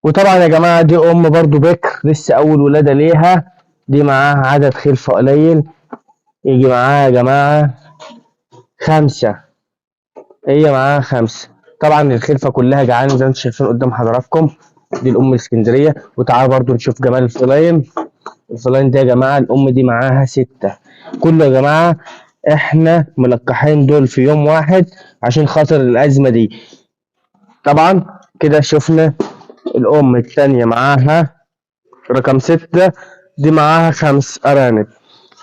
وطبعا يا جماعة دي أم برضو بكر لسه أول ولادة ليها، دي معاها عدد خلفة قليل، يجي معاها يا جماعة 5، هي معاها 5. طبعا الخلفة كلها جعانة زي ما انتم شايفين قدام حضراتكم. دي الأم الإسكندرية. وتعالوا برضو نشوف جمال الفلاين. الفلاين ده يا جماعة الأم دي معاها 6. كله يا جماعة احنا ملقحين دول في يوم واحد عشان خاطر الأزمة دي. طبعا كده شفنا الأم التانية معاها رقم 6، دي معاها 5 أرانب.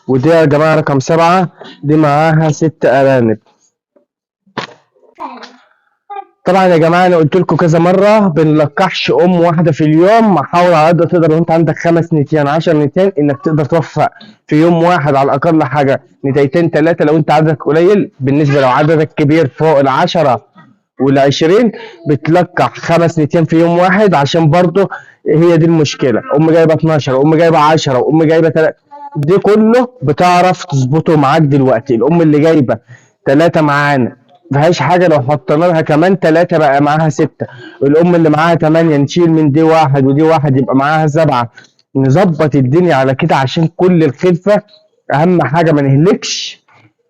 ودي يا جماعة رقم 7، دي معاها 6 أرانب. طبعا يا جماعة أنا قلت لكم كذا مرة بنلقحش أم واحدة في اليوم. حاول على قد ما تقدر، وأنت عندك 5 نتيان 10 نتيان، إنك تقدر توفق في يوم واحد على الأقل حاجة نتايتين 3 لو أنت عددك قليل. بالنسبة لو عددك كبير فوق ال10 وال20 بتلقح 5 نتيان في يوم واحد، عشان برضه هي دي المشكلة. أم جايبة 12 وأم جايبة 10 وأم جايبة 3، دي كله بتعرف تظبطه معاك دلوقتي. الأم اللي جايبة 3 معانا مفيهاش حاجة، لو حطينا لها كمان 3 بقى معاها 6. الأم اللي معاها 8 نشيل من دي واحد ودي واحد يبقى معاها 7. نظبط الدنيا على كده عشان كل الخلفة. أهم حاجة ما نهلكش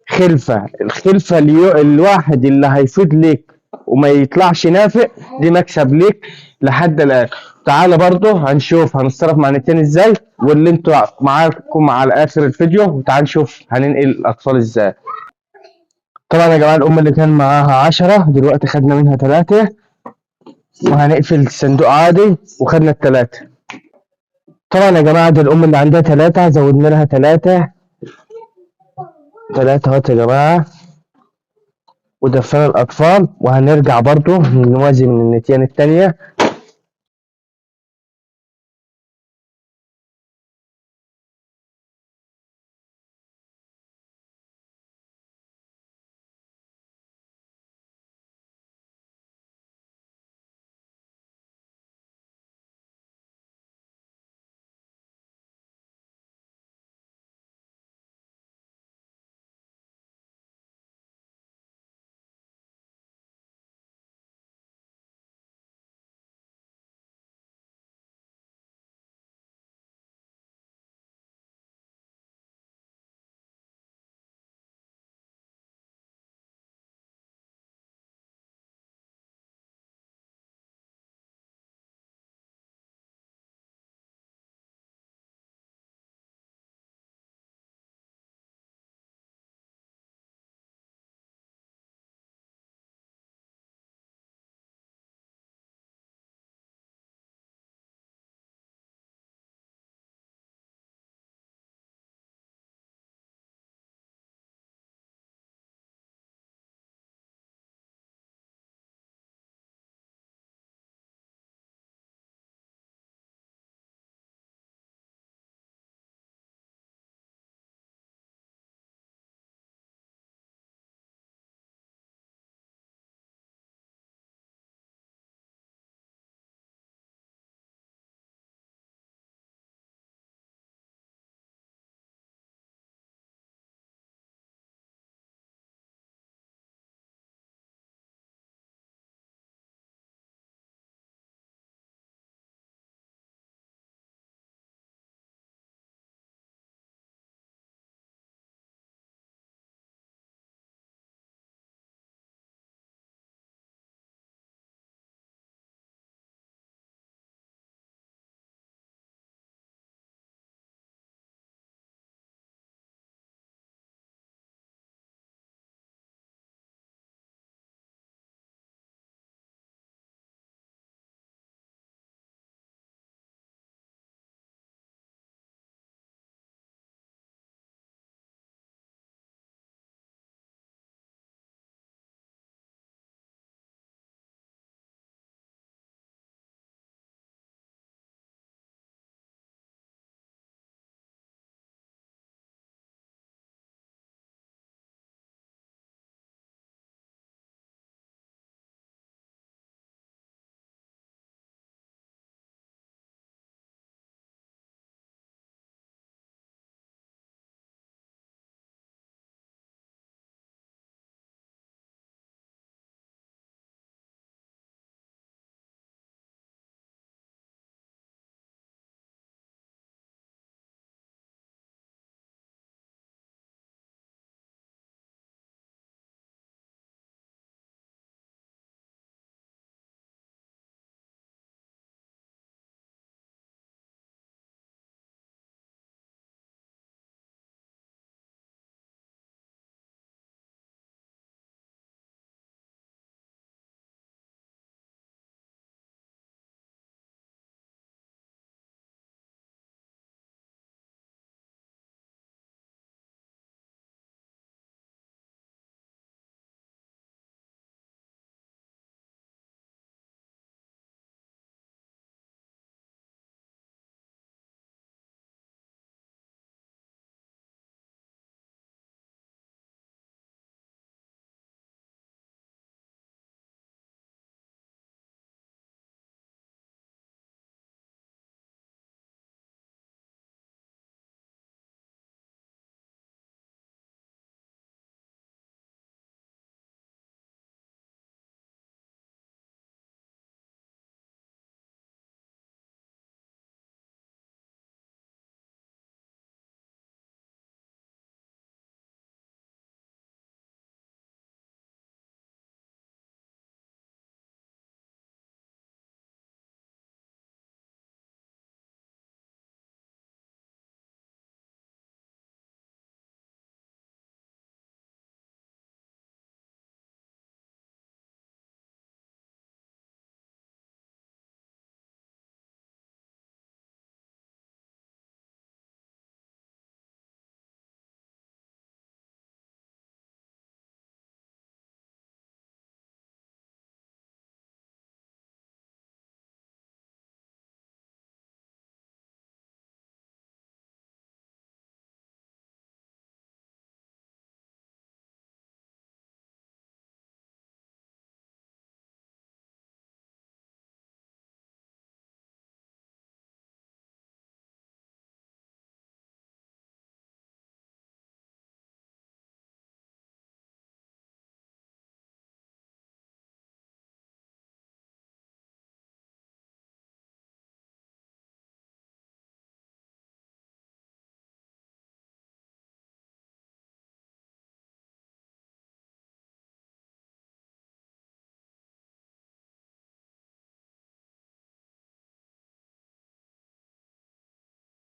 خلفة. الخلفة الواحد اللي هيفيد ليك وما يطلعش نافق، دي مكسب ليك لحد الآن. تعالى برضه هنشوف هنتصرف مع التاني ازاي، واللي انتوا معاكم على آخر الفيديو. وتعال نشوف هننقل الأطفال ازاي. طبعا يا جماعة الأم اللي كان معاها 10 دلوقتي خدنا منها 3، وهنقفل الصندوق عادي وخدنا ال3. طبعا يا جماعة دي الأم اللي عندها 3 زودنا لها 3 اهوت يا جماعة، ودفينا الأطفال. وهنرجع برضو نوازي من النتيان التانية